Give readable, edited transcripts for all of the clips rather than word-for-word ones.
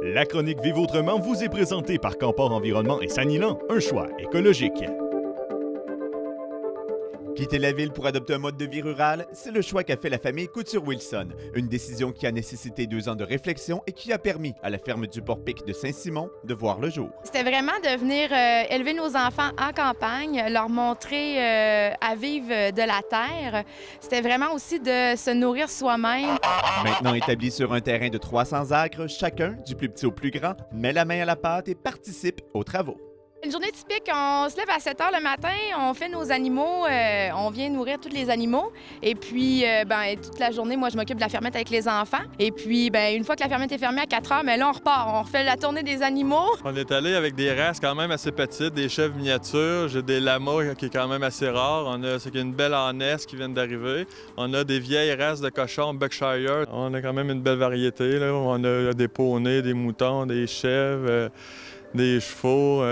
La chronique Vive autrement vous est présentée par Campor Environnement et Sanilan, un choix écologique. Quitter la ville pour adopter un mode de vie rural, c'est le choix qu'a fait la famille Couture-Wilson. Une décision qui a nécessité 2 ans de réflexion et qui a permis à la ferme du Port-Pic de Saint-Simon de voir le jour. C'était vraiment de venir élever nos enfants en campagne, leur montrer à vivre de la terre. C'était vraiment aussi de se nourrir soi-même. Maintenant établis sur un terrain de 300 acres, chacun, du plus petit au plus grand, met la main à la pâte et participe aux travaux. Une journée typique, on se lève à 7 h le matin, on fait nos animaux, on vient nourrir tous les animaux. Et puis, toute la journée, moi, je m'occupe de la fermette avec les enfants. Et puis, une fois que la fermette est fermée à 4 h, là, on repart. On refait la tournée des animaux. On est allé avec des races quand même assez petites, des chèvres miniatures. J'ai des lamas qui est quand même assez rare. C'est une belle ânesse qui vient d'arriver. On a des vieilles races de cochons Berkshire. On a quand même une belle variété, là. On a des poneys, des moutons, des chèvres, des chevaux,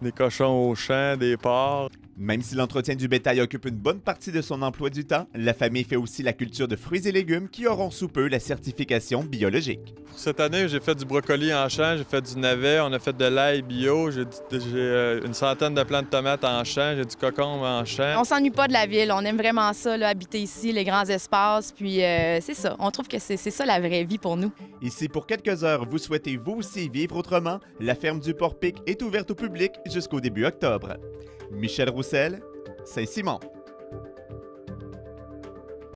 des cochons au champ, des porcs. Même si l'entretien du bétail occupe une bonne partie de son emploi du temps, la famille fait aussi la culture de fruits et légumes qui auront sous peu la certification biologique. Pour cette année, j'ai fait du brocoli en champ, j'ai fait du navet, on a fait de l'ail bio, j'ai une centaine de plants de tomates en champ, j'ai du cocombe en champ. On s'ennuie pas de la ville, on aime vraiment ça, là, habiter ici, les grands espaces, puis c'est ça. On trouve que c'est ça la vraie vie pour nous. Ici, pour quelques heures, vous souhaitez vous aussi vivre autrement, la ferme du Port-Pic est ouverte au public jusqu'au début octobre. Michel Roussel, Saint-Simon.